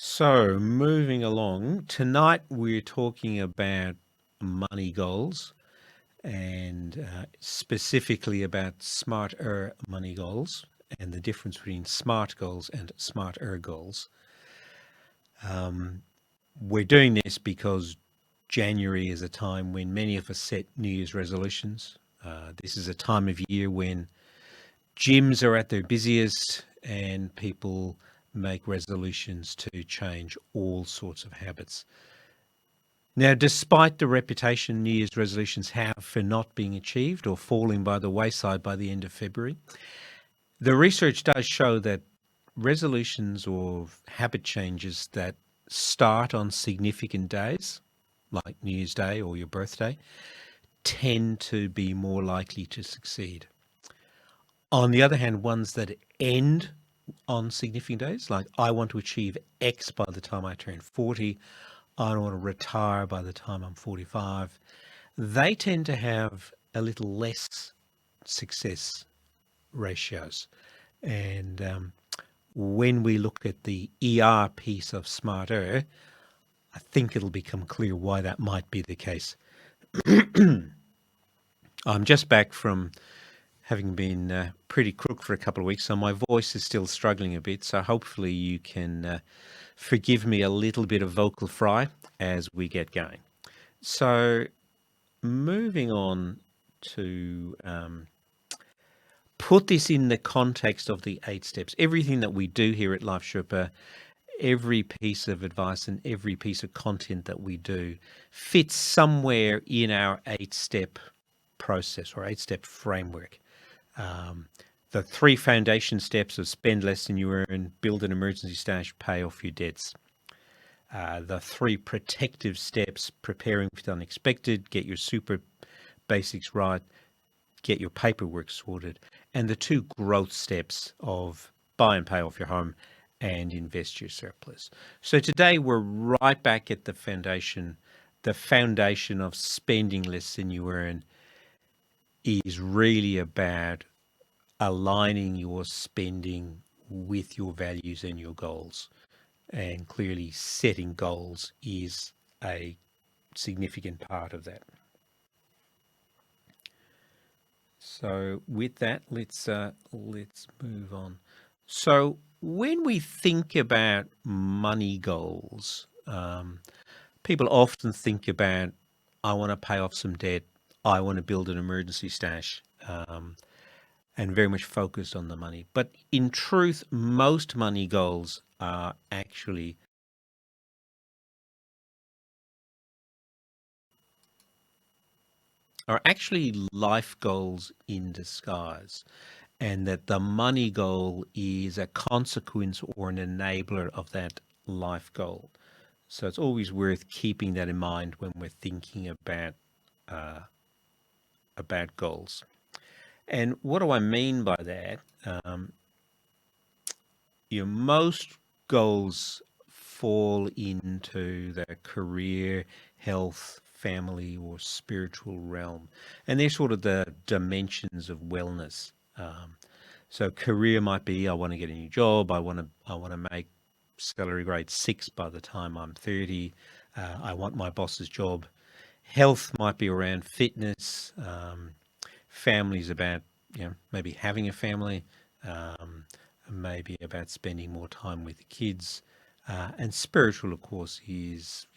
So, moving along, tonight we're talking about money goals and specifically about smarter money goals and the difference between smart goals and smarter goals. We're doing this because January is a time when many of us set New Year's resolutions. This is a time of year when gyms are at their busiest and people make resolutions to change all sorts of habits. Now, despite the reputation New Year's resolutions have for not being achieved or falling by the wayside by the end of February, the research does show that resolutions or habit changes that start on significant days, like New Year's Day or your birthday, tend to be more likely to succeed. On the other hand, ones that end on significant days, like I want to achieve X by the time I turn 40, I don't want to retire by the time I'm 45, they tend to have a little less success ratios. And when we look at the ER piece of Smarter, I think it'll become clear why that might be the case. I'm just back from having been pretty crook for a couple of weeks, so my voice is still struggling a bit. So hopefully you can forgive me a little bit of vocal fry as we get going. So moving on to put this in the context of the 8 steps. Everything that we do here at Life Sherpa, every piece of advice and every piece of content that we do fits somewhere in our 8-step process or 8-step framework. The 3 foundation steps of spend less than you earn, build an emergency stash, pay off your debts. The 3 protective steps, preparing for the unexpected, get your super basics right, get your paperwork sorted, and the 2 growth steps of buy and pay off your home and invest your surplus. So today we're right back at the foundation. The foundation of spending less than you earn is really about aligning your spending with your values and your goals. And clearly setting goals is a significant part of that. So with that, let's move on. So when we think about money goals, people often think about, I want to pay off some debt, I want to build an emergency stash, and very much focused on the money. But in truth, most money goals are actually life goals in disguise, and that the money goal is a consequence or an enabler of that life goal. So it's always worth keeping that in mind when we're thinking about goals. And what do I mean by that? Most goals fall into the career, health, family, or spiritual realm, and they're sort of the dimensions of wellness. So career might be, I want to get a new job, I want to make salary grade 6 by the time I'm 30. I want my boss's job. Health might be around fitness. Family's about maybe having a family. Maybe about spending more time with the kids. And spiritual, of course, is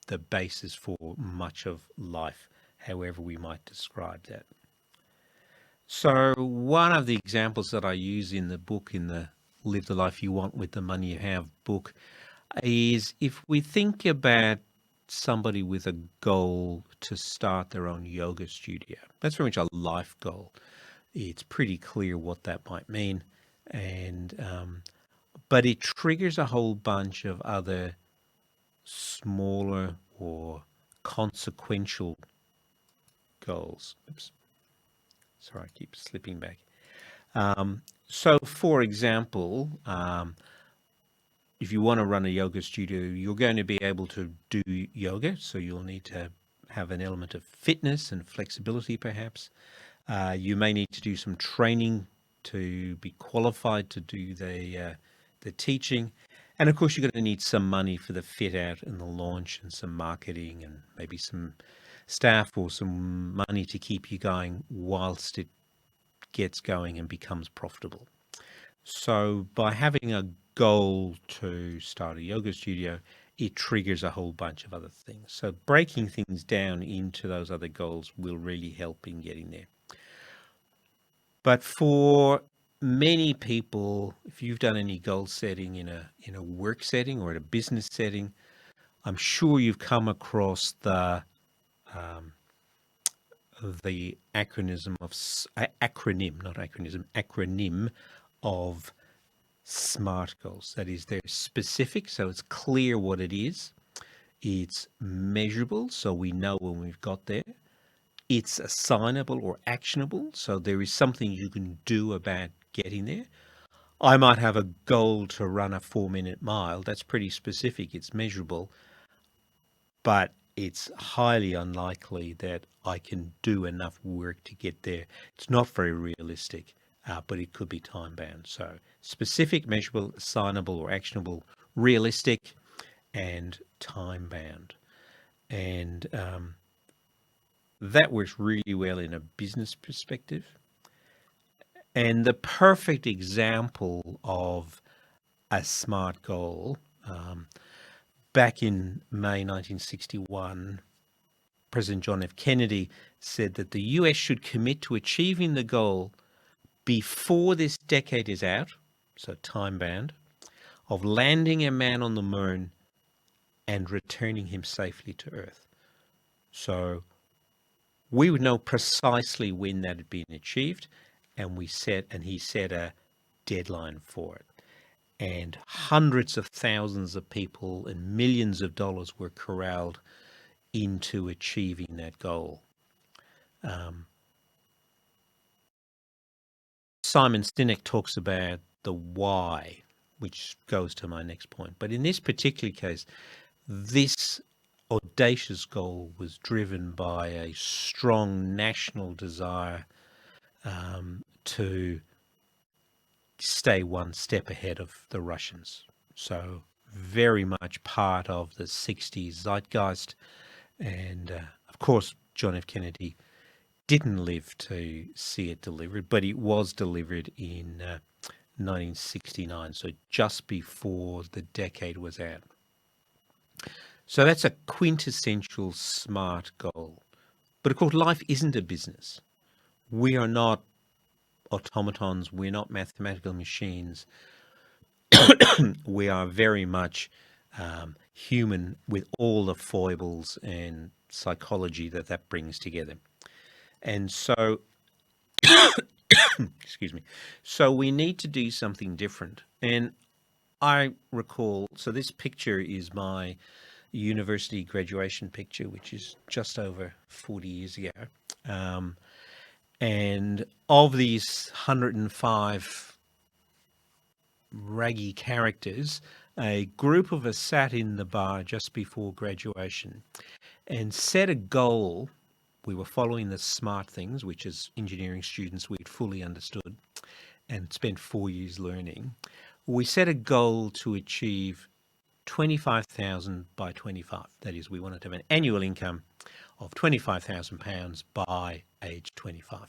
the basis for much of life, however we might describe that. So one of the examples that I use in the book, in the Live the Life You Want with the Money You Have book, is if we think about somebody with a goal to start their own yoga studio. That's very much a life goal. It's pretty clear what that might mean. But it triggers a whole bunch of other smaller or consequential goals. Oops. Sorry, I keep slipping back. So, for example, if you want to run a yoga studio, you're going to be able to do yoga. So you'll need to have an element of fitness and flexibility, perhaps. You may need to do some training to be qualified to do the teaching. And of course, you're going to need some money for the fit out and the launch and some marketing and maybe some staff or some money to keep you going whilst it gets going and becomes profitable. So by having a goal to start a yoga studio, it triggers a whole bunch of other things. So breaking things down into those other goals will really help in getting there. But for many people, if you've done any goal setting in a work setting or in a business setting, I'm sure you've come across um, the acronym of SMART goals. That is, they're specific, so it's clear what it is. It's measurable, so we know when we've got there. It's assignable or actionable, so there is something you can do about getting there. I might have a goal to run a 4-minute mile. That's pretty specific. It's measurable, but it's highly unlikely that I can do enough work to get there. It's not very realistic, but it could be time bound. So specific, measurable, assignable or actionable, realistic, and time bound. And that works really well in a business perspective. And the perfect example of a SMART goal, back in May 1961, President John F. Kennedy said that the US should commit to achieving the goal before this decade is out, so time bound, of landing a man on the moon and returning him safely to Earth. So we would know precisely when that had been achieved, and he set a deadline for it. And hundreds of thousands of people and millions of dollars were corralled into achieving that goal. Simon Sinek talks about the why, which goes to my next point. But in this particular case, this audacious goal was driven by a strong national desire to stay one step ahead of the Russians. So very much part of the 60s zeitgeist. And of course, John F. Kennedy didn't live to see it delivered, but it was delivered in 1969, so just before the decade was out. So that's a quintessential SMART goal. But of course, life isn't a business. We are not automatons. We're not mathematical machines. We are very much human with all the foibles and psychology that brings together. And so, excuse me, so we need to do something different. And I recall, so this picture is my university graduation picture, which is just over 40 years ago. And of these 105 raggy characters, a group of us sat in the bar just before graduation and set a goal. We were following the SMART things, which as engineering students we'd fully understood and spent 4 years learning. We set a goal to achieve 25,000 by 25. That is, we wanted to have an annual income of £25,000 by age 25.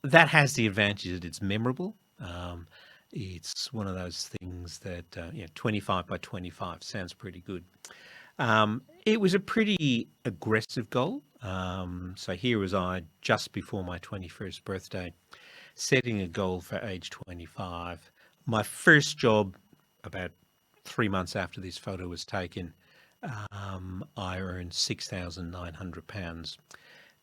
That has the advantage that it's memorable. It's one of those things that 25 by 25 sounds pretty good. It was a pretty aggressive goal. So here was I just before my 21st birthday, setting a goal for age 25. My first job, about 3 months after this photo was taken, I earned £6,900,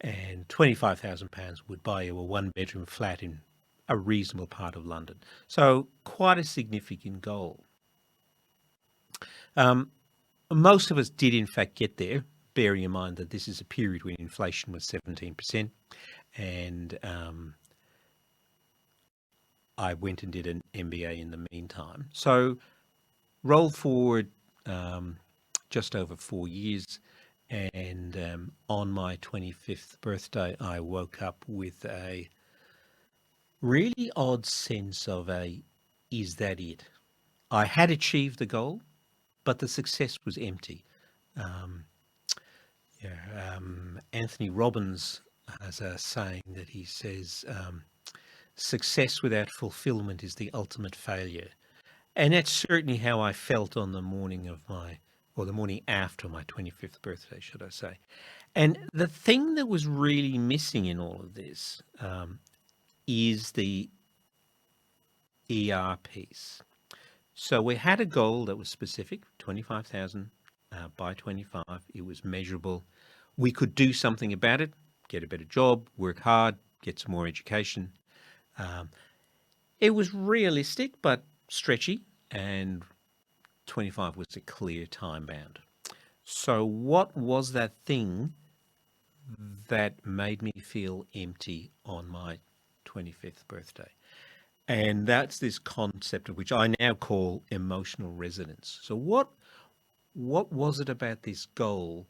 and £25,000 would buy you a 1-bedroom flat in a reasonable part of London. So quite a significant goal. Most of us did in fact get there, bearing in mind that this is a period when inflation was 17%, and I went and did an MBA in the meantime. So roll forward just over 4 years, and on my 25th birthday, I woke up with a really odd sense of is that it? I had achieved the goal, but the success was empty. Um, Anthony Robbins has a saying that he says, success without fulfillment is the ultimate failure. And that's certainly how I felt on the morning of the morning after my 25th birthday, should I say. And the thing that was really missing in all of this is the ER piece. So we had a goal that was specific, 25,000 by 25. It was measurable. We could do something about it, get a better job, work hard, get some more education. It was realistic but stretchy, and 25 was a clear time bound. So what was that thing that made me feel empty on my 25th birthday? And that's this concept of which I now call emotional resonance. So what was it about this goal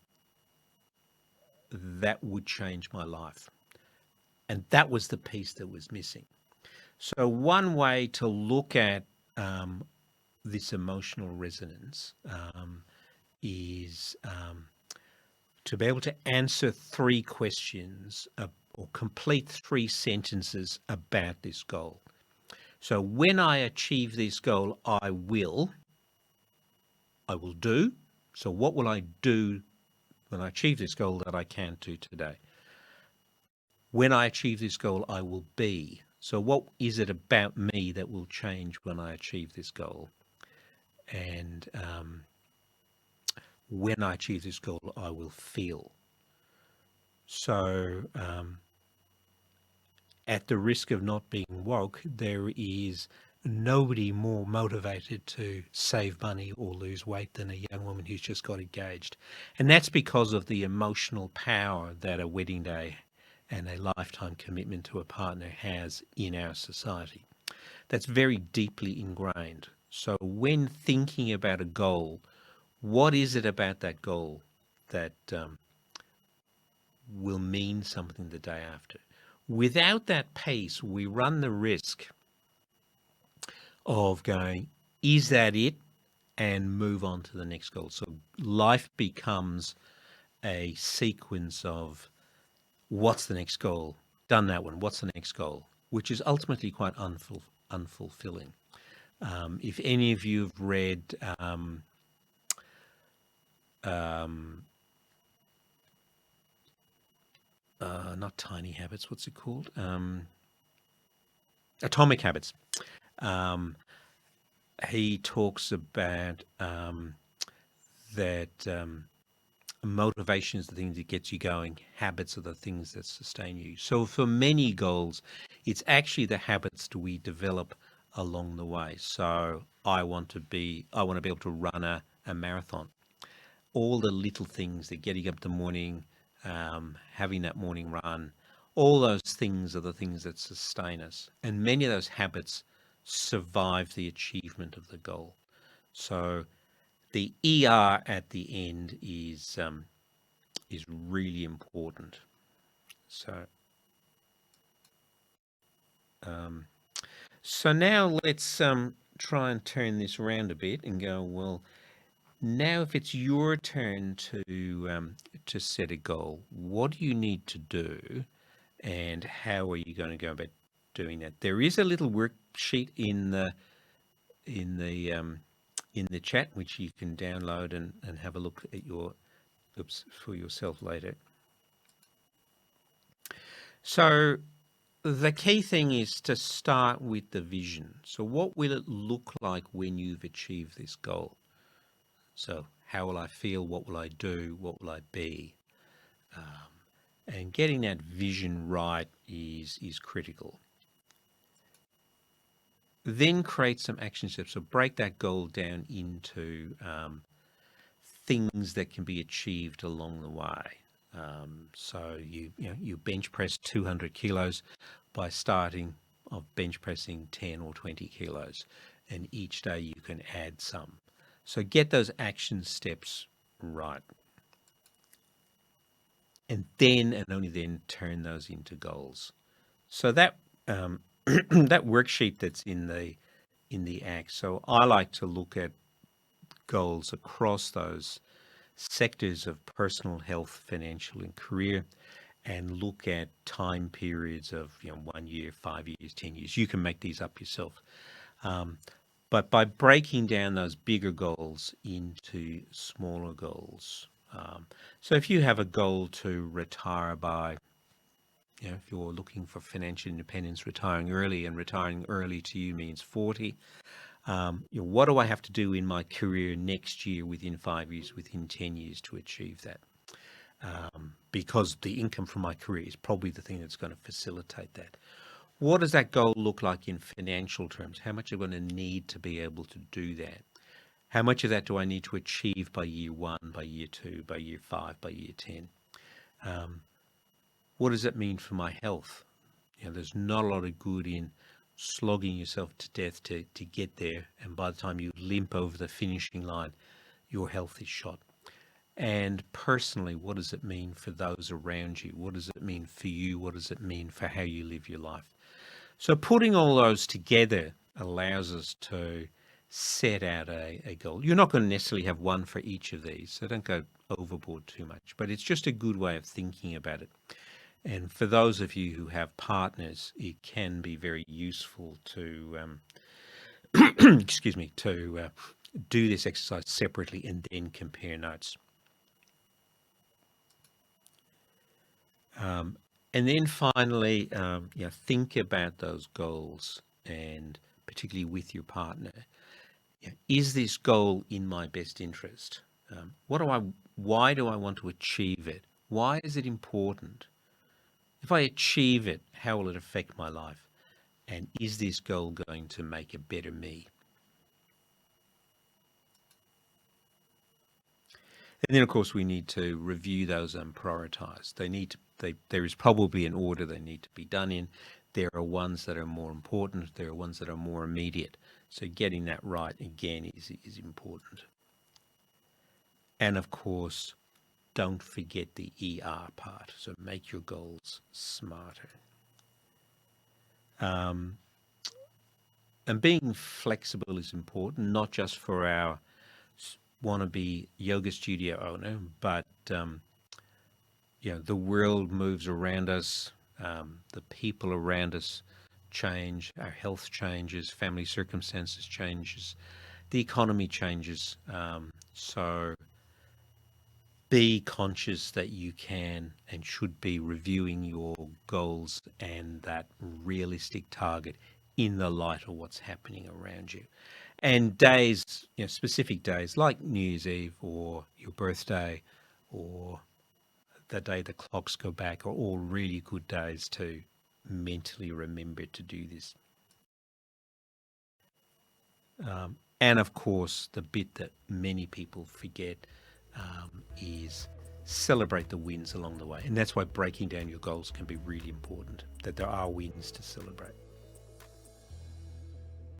that would change my life? And that was the piece that was missing. So one way to look at this emotional resonance is to be able to answer three questions or complete three sentences about this goal. So when I achieve this goal, I will do. So what will I do when I achieve this goal that I can't do today? When I achieve this goal, I will be. So what is it about me that will change when I achieve this goal? And when I achieve this goal, I will feel. So at the risk of not being woke, there is nobody more motivated to save money or lose weight than a young woman who's just got engaged. And that's because of the emotional power that a wedding day and a lifetime commitment to a partner has in our society. That's very deeply ingrained. So when thinking about a goal, what is it about that goal that will mean something the day after? Without that pace, we run the risk of going, is that it? And move on to the next goal. So life becomes a sequence of what's the next goal? Done that one. What's the next goal? Which is ultimately quite unfulfilling. If any of you have read not Tiny Habits, what's it called? Atomic Habits. He talks about that motivation is the thing that gets you going. Habits are the things that sustain you. So for many goals, it's actually the habits that we develop along the way. So I want to be able to run a marathon. All the little things, that getting up in the morning, having that morning run, all those things are the things that sustain us. And many of those habits survive the achievement of the goal. So the ER at the end is really important. So so now let's try and turn this around a bit and go, well, now if it's your turn to set a goal, what do you need to do, and how are you going to go about doing that? There is a little worksheet in the chat which you can download and have a look at for yourself later. So the key thing is to start with the vision. So what will it look like when you've achieved this goal? So how will I feel? What will I do? What will I be? And getting that vision right is critical. Then create some action steps. So break that goal down into things that can be achieved along the way. So you bench press 200 kilos by starting of bench pressing 10 or 20 kilos, and each day you can add some. So get those action steps right, and then and only then turn those into goals. So that that worksheet that's in the in the act. So I like to look at goals across those sectors of personal health, financial, and career, and look at time periods of 1 year, 5 years, 10 years. You can make these up yourself. But by breaking down those bigger goals into smaller goals. So if you have a goal to retire by, if you're looking for financial independence, retiring early, and retiring early to you means 40, what do I have to do in my career next year, within 5 years, within 10 years to achieve that? Because the income from my career is probably the thing that's going to facilitate that. What does that goal look like in financial terms? How much am I going to need to be able to do that? How much of that do I need to achieve by year 1, by year 2, by year 5, by year 10? What does it mean for my health? There's not a lot of good in slogging yourself to death to get there, and by the time you limp over the finishing line, your health is shot. And personally, what does it mean for those around you? What does it mean for you? What does it mean for how you live your life? So putting all those together allows us to set out a goal. You're not going to necessarily have one for each of these, so don't go overboard too much, but it's just a good way of thinking about it. And for those of you who have partners, it can be very useful to, excuse me, to do this exercise separately and then compare notes. And then finally, think about those goals, and particularly with your partner. Is this goal in my best interest? Why do I want to achieve it? Why is it important? If I achieve it, how will it affect my life? And is this goal going to make a better me? And then, of course, we need to review those and prioritize. There is probably an order they need to be done in. There are ones that are more important. There are ones that are more immediate. So getting that right, again, is important. And, of course, don't forget the ER part. So make your goals smarter. And being flexible is important, not just for our wannabe yoga studio owner, but the world moves around us, the people around us change, our health changes, family circumstances changes, the economy changes. So be conscious that you can and should be reviewing your goals and that realistic target in the light of what's happening around you. And days, specific days like New Year's Eve or your birthday or the day the clocks go back are all really good days to mentally remember to do this. And of course, the bit that many people forget is celebrate the wins along the way. And that's why breaking down your goals can be really important, that there are wins to celebrate.